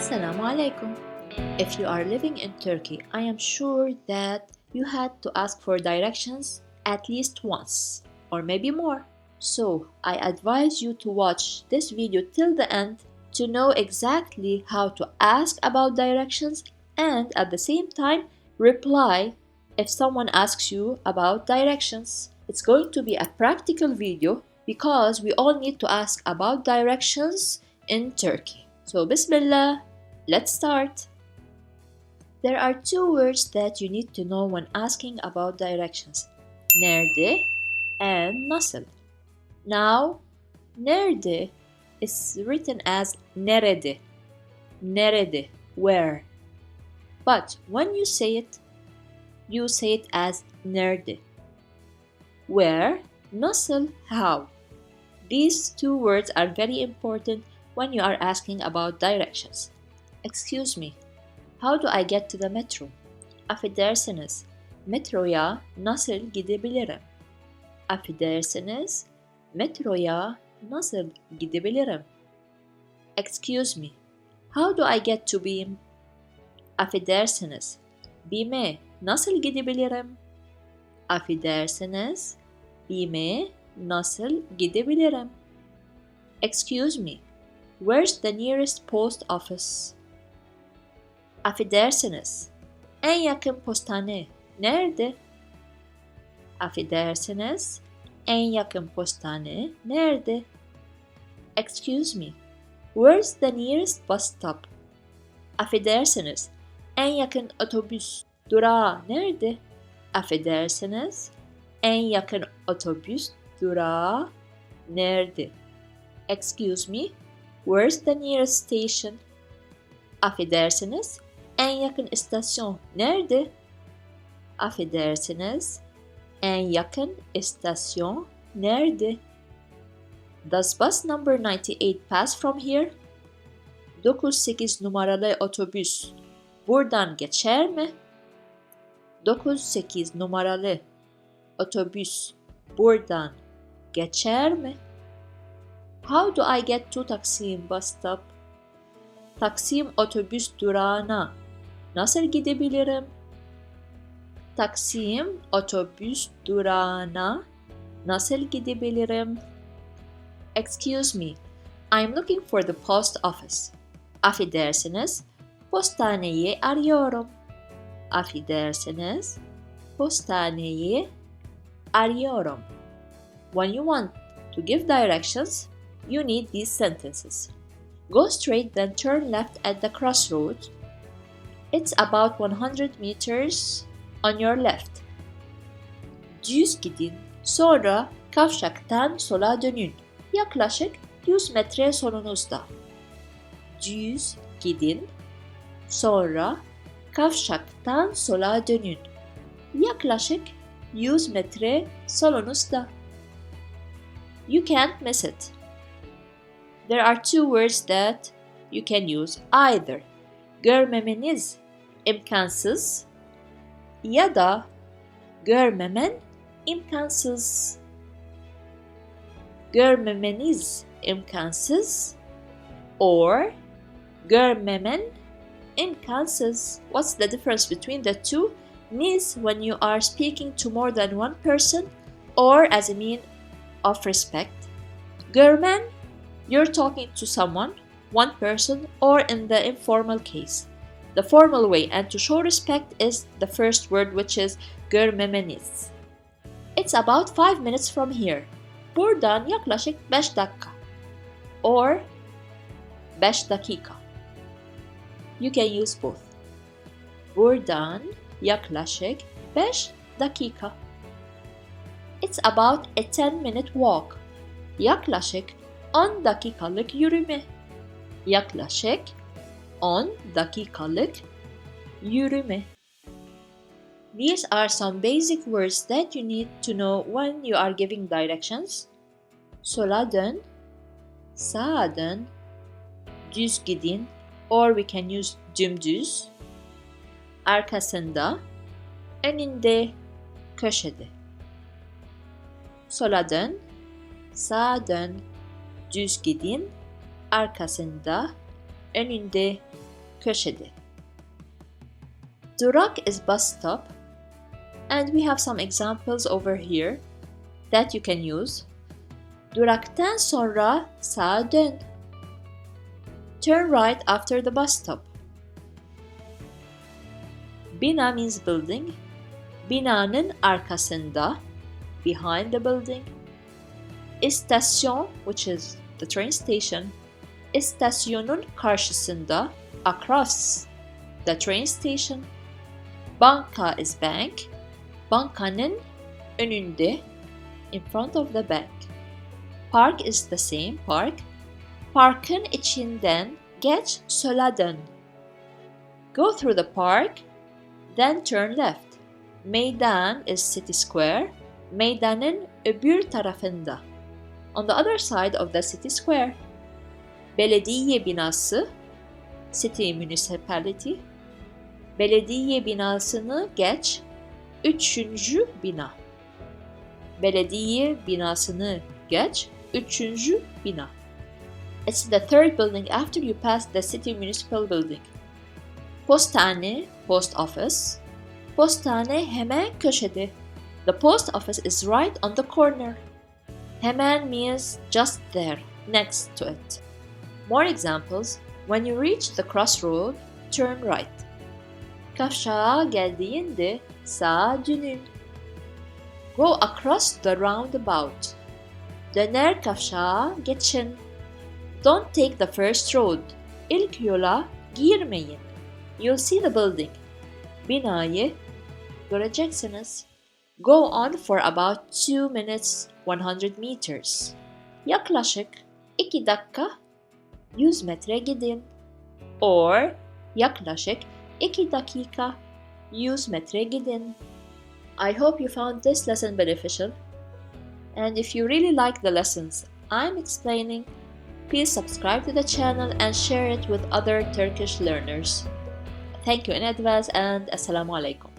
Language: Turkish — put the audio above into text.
Assalamu alaikum. If you are living in Turkey, I am sure that you had to ask for directions at least once or maybe more. So I advise you to watch this video till the end to know exactly how to ask about directions and at the same time reply if someone asks you about directions. It's going to be a practical video because we all need to ask about directions in Turkey. So Bismillah, let's start. There are two words that you need to know when asking about directions. Nerede and nasıl. Now, nerede is written as nerede. Nerede, where. But when you say it as nerede. Where, nasıl, how. These two words are very important when you are asking about directions. Excuse me, how do I get to the metro? Affedersiniz, metroya nasıl gidebilirim? Affedersiniz, metroya nasıl gidebilirim? Excuse me, how do I get to BİM? Affedersiniz, BİM'e nasıl gidebilirim? Affedersiniz, BİM'e nasıl gidebilirim? Excuse me, where's the nearest post office? Affedersiniz, en yakın postane nerede? Affedersiniz, en yakın postane nerede? Excuse me, where's the nearest bus stop? Affedersiniz, en yakın otobüs durağı nerede? Affedersiniz, en yakın otobüs durağı nerede? Excuse me, where's the nearest station? Affedersiniz, en yakın istasyon nerede? Affedersiniz, en yakın istasyon nerede? Does bus number 98 pass from here? 98 numaralı otobüs buradan geçer mi? 98 numaralı otobüs buradan geçer mi? How do I get to Taksim bus stop? Taksim otobüs durağına nasıl gidebilirim? Taksim otobüs durağına nasıl gidebilirim? Excuse me, I'm looking for the post office. Affedersiniz, postaneyi arıyorum. Affedersiniz, postaneyi arıyorum. When you want to give directions, you need these sentences. Go straight, then turn left at the crossroads. It's about 100 meters on your left. Düz gidin, sonra kavşaktan sola dönün. Yaklaşık 100 metre solunuzda. Düz gidin, sonra kavşaktan sola dönün. Yaklaşık 100 metre solunuzda. You can't miss it. There are two words that you can use either. Görmemeniz imkansız ya da görmemen imkansız. Görmemeniz imkansız or görmemen imkansız. What's the difference between the two? Niz when you are speaking to more than one person or as a mean of respect. Görmen, you're talking to someone, one person, or in the informal case. The formal way and to show respect is the first word, which is görmemeniz. It's about 5 minutes from here. Buradan yaklaşık 5 dakika. Or 5 dakika. You can use both. Buradan yaklaşık 5 dakika. It's about a 10-minute walk. Yaklaşık 10 dakikalık yürüme. Yaklaşık 10 dakikalık yürüme. These are some basic words that you need to know when you are giving directions. Sola dön, sağa dön, düz gidin, or we can use dümdüz, arkasında, önünde, köşede. Sola dön, sağa dön, düz gidin, arkasında, önünde, köşede. Durak is bus stop, and we have some examples over here that you can use. Duraktan sonra sağa dön. Turn right after the bus stop. Bina means building. Binanın arkasında, behind the building. İstasyon, which is the train station. İstasyonun karşısında, across the train station. Banka is bank. Bankanın önünde, in front of the bank. Park is the same, park. Parkın içinden geç, sola dön. Go through the park, then turn left. Meydan is city square. Meydanın öbür tarafında. On the other side of the city square. Belediye binası, city municipality. Belediye binasını geç, üçüncü bina. Belediye binasını geç, üçüncü bina. It's the third building after you pass the city municipal building. Postane, post office. Postane hemen köşede. The post office is right on the corner. Hemen means just there, next to it. More examples. When you reach the crossroad, turn right. Kavşağa geldiğinde sağa dönün. Go across the roundabout. Döner kavşağa geçin. Don't take the first road. İlk yola girmeyin. You'll see the building. Binayı göreceksiniz. Go on for about 2 minutes, 100 meters. Yaklaşık 2 dakika 100 metre gidin. Or yaklaşık 2 dakika 100 metre gidin. I hope you found this lesson beneficial. And if you really like the lessons I'm explaining, please subscribe to the channel and share it with other Turkish learners. Thank you in advance and Assalamu alaikum.